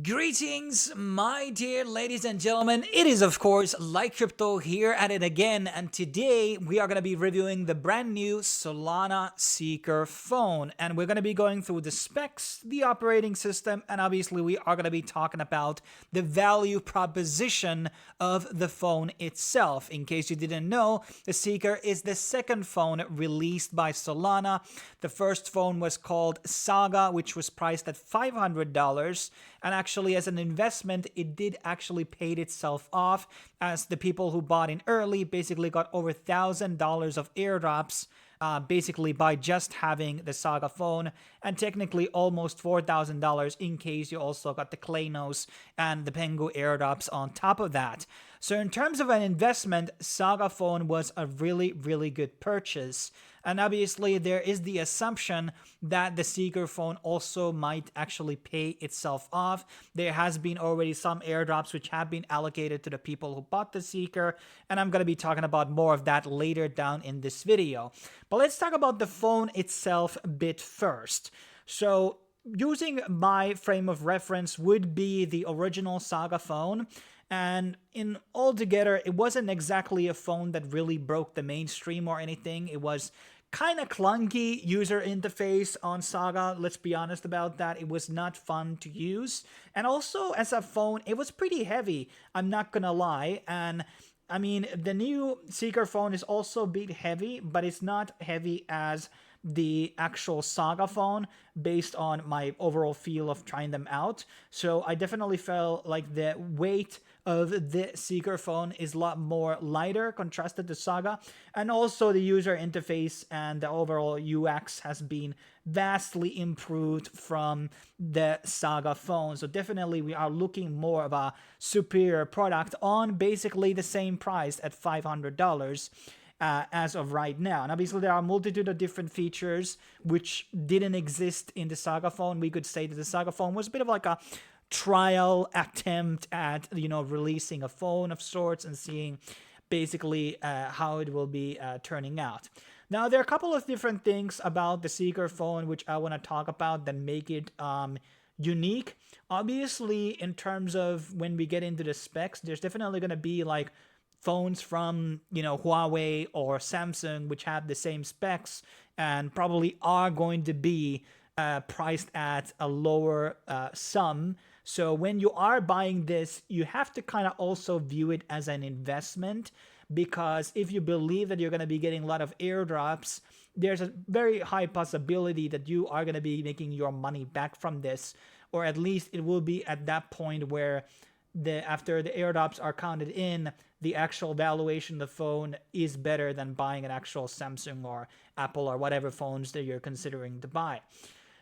Greetings, my dear ladies and gentlemen. It is, of course, Like Crypto here at it again, and today we are going to be reviewing the brand new Solana Seeker Phone, and we're going to be going through the specs, the operating system, and obviously we are going to be talking about the value proposition of the phone itself. In case you didn't know, the Seeker is the second phone released by Solana. The first phone was called Saga, which was priced at $500, and actually as an investment it did actually paid itself off, as the people who bought in early basically got over $1,000 of airdrops basically by just having the Saga phone, and technically almost $4,000 in case you also got the Klaynos and the Pengu airdrops on top of that. So in terms of an investment, Saga phone was a really good purchase. And obviously there is the assumption that the Seeker phone also might actually pay itself off. There has been already some airdrops which have been allocated to the people who bought the Seeker, and I'm going to be talking about more of that later down in this video. But let's talk about the phone itself a bit first. So using my frame of reference would be the original Saga phone. And in altogether, it wasn't exactly a phone that really broke the mainstream or anything. It was kind of clunky user interface on Saga. Let's be honest about that. It was not fun to use. And also as a phone, it was pretty heavy. I'm not gonna lie. And I mean, the new Seeker phone is also a bit heavy, but it's not heavy as the actual Saga phone based on my overall feel of trying them out. So I definitely felt like the weight of the Seeker phone is a lot more lighter contrasted to Saga, and also the user interface and the overall UX has been vastly improved from the Saga phone. So definitely we are looking more of a superior product on basically the same price at $500. As of right now. And obviously there are a multitude of different features which didn't exist in the Saga phone. We could say that the Saga phone was a bit of like a trial attempt at, releasing a phone of sorts and seeing basically how it will be turning out. Now, there are a couple of different things about the Seeker phone which I want to talk about that make it unique. Obviously, in terms of when we get into the specs, there's definitely going to be like phones from, Huawei or Samsung, which have the same specs and probably are going to be priced at a lower sum. So when you are buying this, you have to kind of also view it as an investment, because if you believe that you're going to be getting a lot of airdrops, there's a very high possibility that you are going to be making your money back from this, or at least it will be at that point where after the airdrops are counted in, the actual valuation of the phone is better than buying an actual Samsung or Apple or whatever phones that you're considering to buy.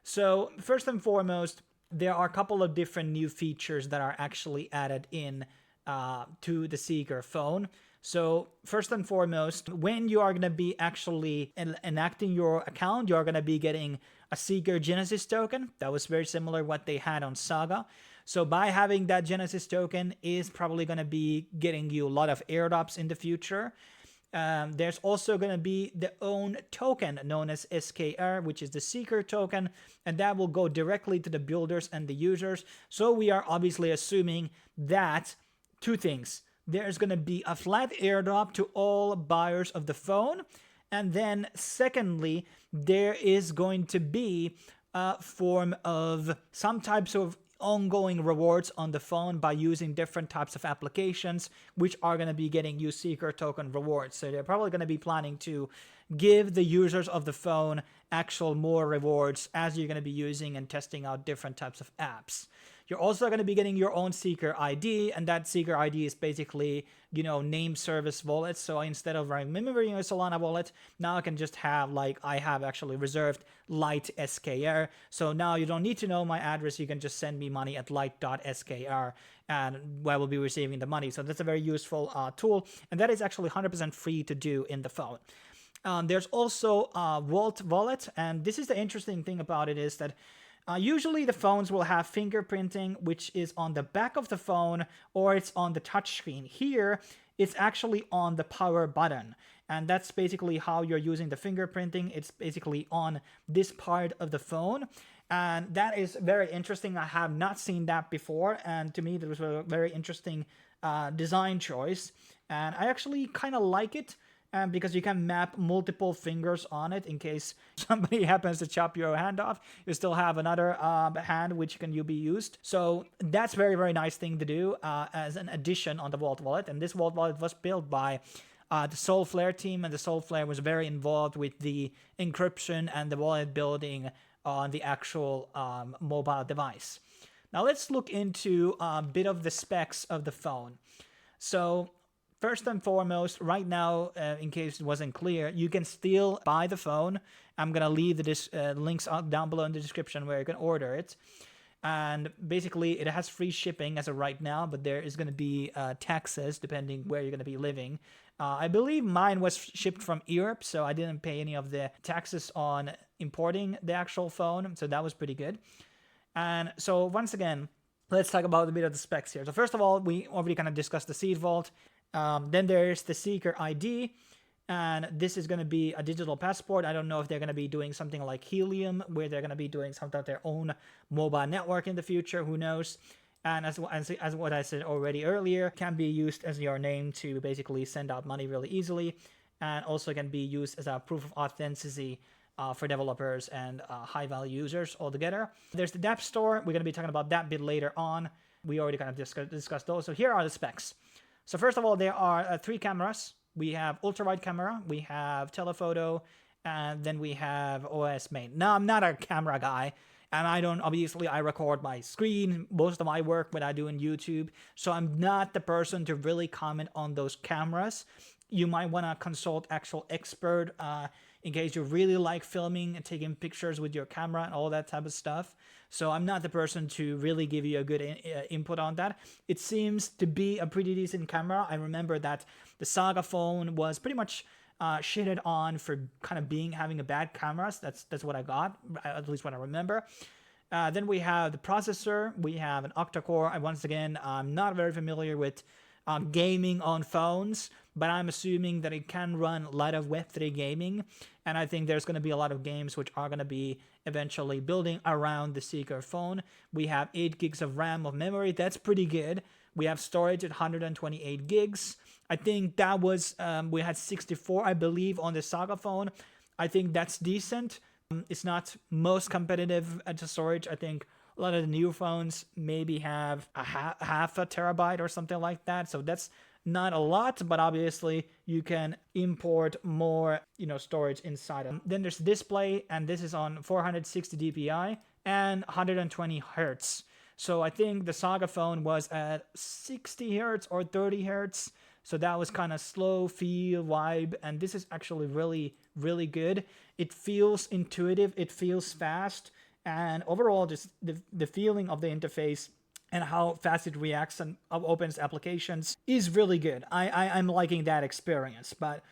So first and foremost, there are a couple of different new features that are actually added in to the Seeker phone. So first and foremost, when you are going to be actually enacting your account, you're going to be getting a Seeker Genesis token. That was very similar to what they had on Saga. So by having that Genesis token is probably going to be getting you a lot of airdrops in the future. There's also going to be the own token known as SKR, which is the Seeker token, and that will go directly to the builders and the users. So we are obviously assuming that two things. There's going to be a flat airdrop to all buyers of the phone. And then secondly, there is going to be a form of some types of ongoing rewards on the phone by using different types of applications, which are going to be getting you Seeker token rewards. So they're probably going to be planning to give the users of the phone actual more rewards as you're going to be using and testing out different types of apps. You're also going to be getting your own Seeker ID, and that Seeker ID is basically, name service wallet. So instead of remembering a Solana wallet, now I can just have, like, I have actually reserved Light SKR. So now you don't need to know my address. You can just send me money at light.skr, and I will be receiving the money. So that's a very useful tool, and that is actually 100% free to do in the phone. There's also Vault Wallet, and this is the interesting thing about it is that usually the phones will have fingerprinting, which is on the back of the phone or it's on the touchscreen. Here, it's actually on the power button. And that's basically how you're using the fingerprinting. It's basically on this part of the phone. And that is very interesting. I have not seen that before, and to me that was a very interesting design choice. And I actually kind of like it, because you can map multiple fingers on it in case somebody happens to chop your hand off. You still have another hand which can be used. So that's very, very nice thing to do as an addition on the Vault Wallet. And this Vault Wallet was built by the Solflare team, and the Solflare was very involved with the encryption and the wallet building on the actual mobile device. Now let's look into a bit of the specs of the phone. So first and foremost, right now, in case it wasn't clear, you can still buy the phone. I'm going to leave the links down below in the description where you can order it. And basically, it has free shipping as of right now, but there is going to be taxes depending where you're going to be living. I believe mine was shipped from Europe, so I didn't pay any of the taxes on importing the actual phone, so that was pretty good. And so once again, let's talk about a bit of the specs here. So first of all, we already kind of discussed the seed vault. Then there's the Seeker ID, and this is going to be a digital passport. I don't know if they're going to be doing something like Helium, where they're going to be doing something of their own mobile network in the future. Who knows? And as what I said already earlier, can be used as your name to basically send out money really easily, and also can be used as a proof of authenticity for developers and high-value users altogether. There's the dApp store. We're going to be talking about that a bit later on. We already kind of discussed those. So here are the specs. So first of all, there are 3 cameras. We have ultra-wide camera, we have telephoto, and then we have OS main. Now, I'm not a camera guy, and I record my screen, most of my work when I do in YouTube, so I'm not the person to really comment on those cameras. You might want to consult actual expert in case you really like filming and taking pictures with your camera and all that type of stuff. So I'm not the person to really give you a good input on that. It seems to be a pretty decent camera. I remember that the Saga phone was pretty much shitted on for kind of having a bad cameras. That's what I got, at least what I remember. Then we have the processor. We have an octa-core. Once again, I'm not very familiar with gaming on phones, but I'm assuming that it can run a lot of Web3 gaming, and I think there's going to be a lot of games which are going to be eventually building around the Seeker phone. We have 8 gigs of RAM of memory. That's pretty good. We have storage at 128 gigs. I think that was, we had 64, I believe, on the Saga phone. I think that's decent. It's not most competitive at the storage. I think a lot of the new phones maybe have a half a terabyte or something like that. So that's not a lot, but obviously you can import more, storage inside of it. Then there's display, and this is on 460 dpi and 120 hertz. So I think the Saga phone was at 60 hertz or 30 hertz. So that was kind of slow feel vibe, and this is actually really, really good. It feels intuitive, it feels fast, and overall just the feeling of the interface and how fast it reacts and opens applications is really good. I'm liking that experience, but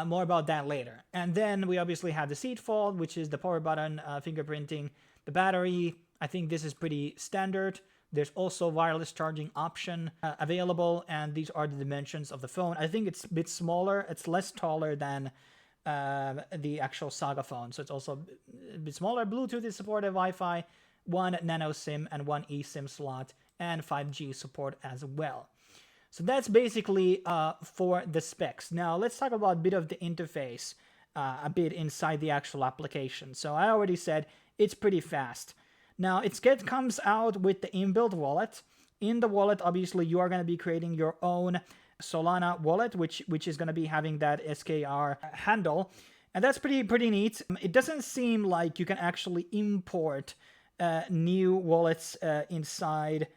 more about that later. And then we obviously have the seat fold, which is the power button, fingerprinting, the battery. I think this is pretty standard. There's also wireless charging option available, and these are the dimensions of the phone. I think it's a bit smaller. It's less taller than the actual Saga phone, so it's also a bit smaller. Bluetooth is supported, Wi-Fi, 1 nano SIM and 1 eSIM slot, and 5G support as well. So that's basically for the specs. Now let's talk about a bit of the interface, a bit inside the actual application. So I already said it's pretty fast. Now it comes out with the inbuilt wallet. In the wallet, obviously, you are going to be creating your own Solana wallet, which is going to be having that SKR handle, and that's pretty neat. It doesn't seem like you can actually import new wallets inside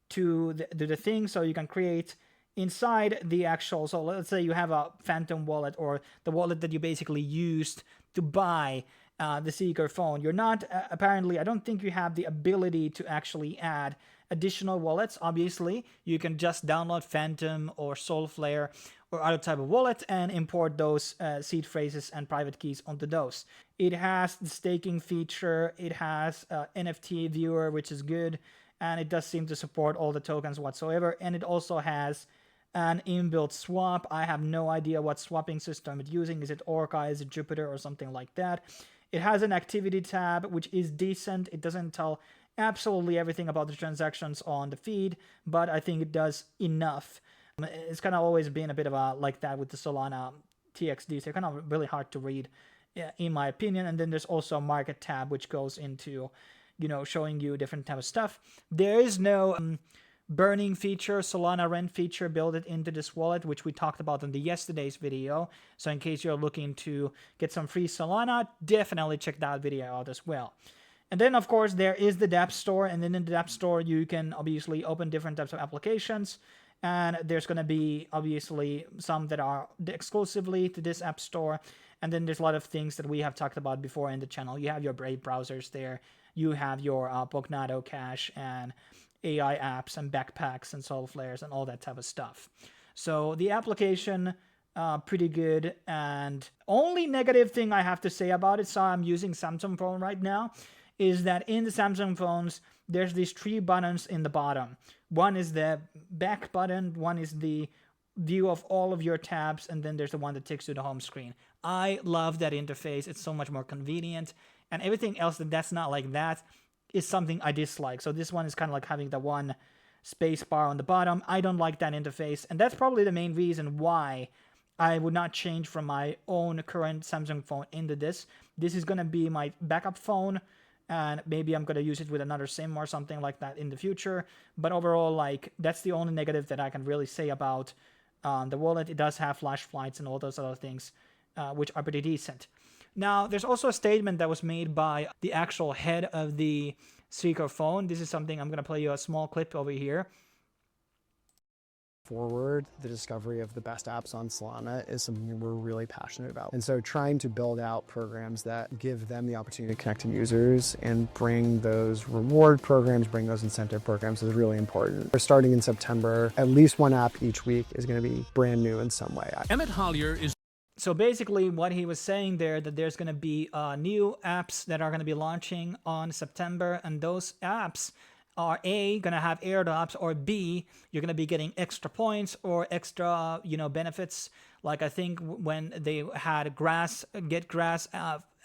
to the thing, so you can create inside the actual. So let's say you have a Phantom wallet, or the wallet that you basically used to buy the Seeker phone. You're not apparently, I don't think you have the ability to actually add additional wallets. Obviously, you can just download Phantom or Solflare or other type of wallet and import those seed phrases and private keys onto those. It has the staking feature, it has NFT viewer, which is good, and it does seem to support all the tokens whatsoever, and it also has an inbuilt swap. I have no idea what swapping system it's using. Is it Orca, is it Jupiter, or something like that? It has an activity tab, which is decent. It doesn't tell absolutely everything about the transactions on the feed, but I think it does enough. It's kind of always been a bit of a like that with the Solana TXDs. They're kind of really hard to read, in my opinion. And then there's also a market tab, which goes into, showing you different type of stuff. There is no burning feature, Solana rent feature built it into this wallet, which we talked about in the yesterday's video. So in case you're looking to get some free Solana, definitely check that video out as well. And then, of course, there is the dApp store. And then in the dApp store, you can obviously open different types of applications. And there's going to be, obviously, some that are exclusively to this app store. And then there's a lot of things that we have talked about before in the channel. You have your Brave browsers there. You have your Bognado Cash and AI apps and backpacks and soul flares and all that type of stuff. So the application, pretty good. And only negative thing I have to say about it, so I'm using Samsung phone right now, is that in the Samsung phones, there's these 3 buttons in the bottom. One is the back button, one is the view of all of your tabs, and then there's the one that takes you to the home screen. I love that interface. It's so much more convenient, and everything else that's not like that is something I dislike. So this one is kind of like having the one space bar on the bottom. I don't like that interface, and that's probably the main reason why I would not change from my own current Samsung phone into this. This is going to be my backup phone, and maybe I'm going to use it with another SIM or something like that in the future. But overall, like, that's the only negative that I can really say about the wallet. It does have flash flights and all those other things, which are pretty decent. Now, there's also a statement that was made by the actual head of the Seeker phone. This is something I'm going to play you a small clip over here. Forward, the discovery of the best apps on Solana is something we're really passionate about. And so trying to build out programs that give them the opportunity to connect to users and bring those reward programs, bring those incentive programs is really important. We're starting in September. At least one app each week is going to be brand new in some way. Emmett Hollier is... So basically what he was saying there, that there's going to be new apps that are going to be launching on September, and those apps are A, going to have airdrops, or B, you're going to be getting extra points or extra, benefits. Like I think when they had Get Grass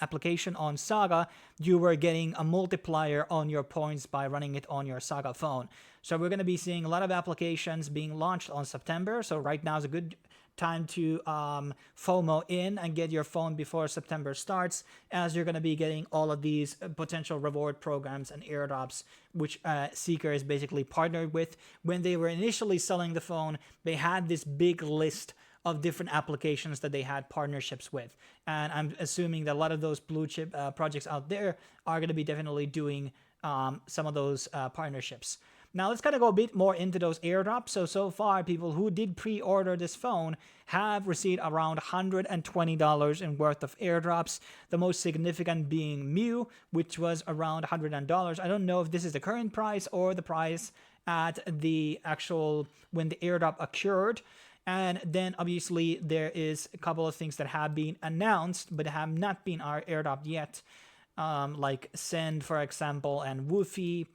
application on Saga, you were getting a multiplier on your points by running it on your Saga phone. So we're going to be seeing a lot of applications being launched on September. So right now is a good time to FOMO in and get your phone before September starts, as you're going to be getting all of these potential reward programs and airdrops, which Seeker is basically partnered with. When they were initially selling the phone, they had this big list of different applications that they had partnerships with. And I'm assuming that a lot of those blue chip projects out there are going to be definitely doing some of those partnerships. Now let's kind of go a bit more into those airdrops. So far, people who did pre-order this phone have received around $120 in worth of airdrops. The most significant being Mew, which was around $100. I don't know if this is the current price or the price at the actual when the airdrop occurred. And then obviously there is a couple of things that have been announced but have not been our airdrop yet, like Send, for example, and Woofy.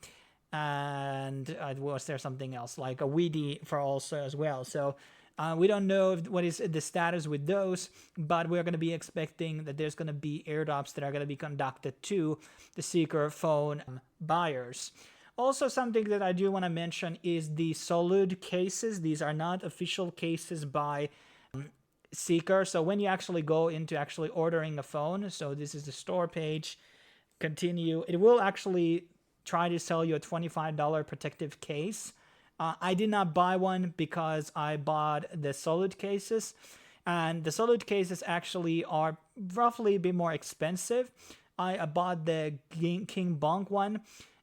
And was there something else like a Weedy for also as well? So we don't know what is the status with those, but we're going to be expecting that there's going to be airdrops that are going to be conducted to the Seeker phone buyers. Also, something that I do want to mention is the Solid cases. These are not official cases by Seeker. So when you actually go into actually ordering a phone, so this is the store page, continue, it will actually try to sell you a $25 protective case. I did not buy one because I bought the Solid cases, and the Solid cases actually are roughly a bit more expensive. I bought the King Bonk one,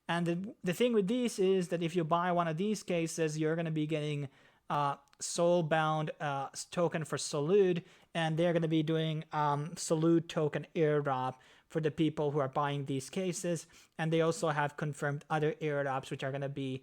and the thing with these is that if you buy one of these cases, you're going to be getting Soulbound token for Solid, and they're going to be doing Solid token airdrop for the people who are buying these cases. And they also have confirmed other airdrops which are going to be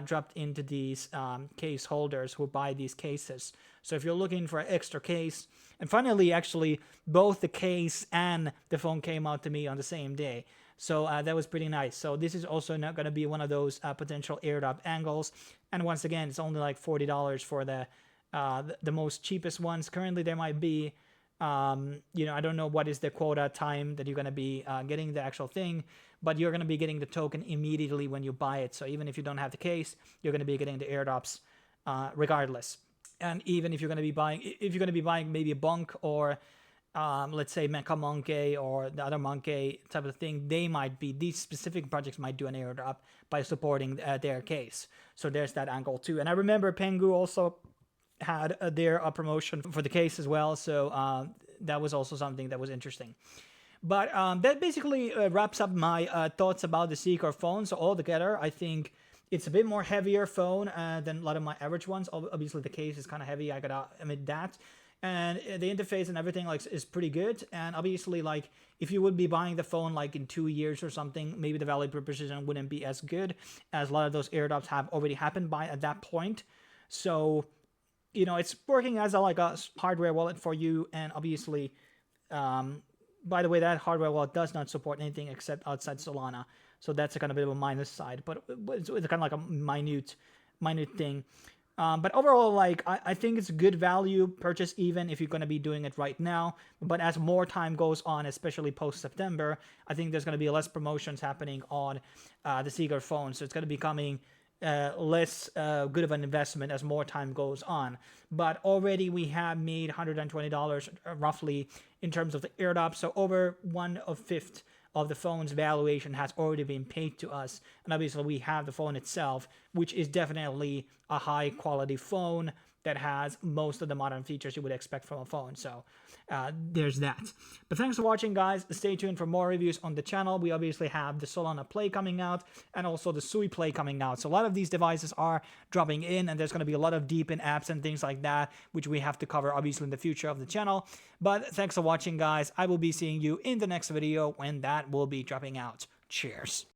dropped into these case holders who buy these cases. So if you're looking for an extra case, and finally, actually, both the case and the phone came out to me on the same day. So that was pretty nice. So this is also not going to be one of those potential airdrop angles. And once again, it's only like $40 for the most cheapest ones. Currently, there might be I don't know what is the quota time that you're going to be getting the actual thing, but you're going to be getting the token immediately when you buy it. So even if you don't have the case, you're going to be getting the airdrops regardless. And even if you're going to be buying maybe a bunk or let's say Mecha Monkey or the other Monkey type of thing, these specific projects might do an airdrop by supporting their case. So there's that angle too. And I remember Pengu also had their promotion for the case as well. So that was also something that was interesting. But that basically wraps up my thoughts about the Seeker phone. So altogether, I think it's a bit more heavier phone than a lot of my average ones. Obviously, the case is kind of heavy. I gotta admit that. And the interface and everything is pretty good. And obviously, if you would be buying the phone in 2 years or something, maybe the value proposition wouldn't be as good, as a lot of those airdrops have already happened by at that point. So it's working as a hardware wallet for you. And obviously, by the way, that hardware wallet does not support anything except outside Solana. So that's a kind of bit of a minus side, but it's kind of like a minute thing. But overall, I think it's good value purchase, even if you're going to be doing it right now. But as more time goes on, especially post-September, I think there's going to be less promotions happening on the Seeker phone. So it's going to be becoming less good of an investment as more time goes on. But already we have made $120 roughly in terms of the airdrop. So over 1/5 of the phone's valuation has already been paid to us. And obviously we have the phone itself, which is definitely a high quality phone that has most of the modern features you would expect from a phone. So there's that. But thanks for watching, guys. Stay tuned for more reviews on the channel. We obviously have the Solana Play coming out and also the Sui Play coming out. So a lot of these devices are dropping in, and there's going to be a lot of deep in apps and things like that, which we have to cover obviously in the future of the channel. But thanks for watching, guys. I will be seeing you in the next video when that will be dropping out. Cheers.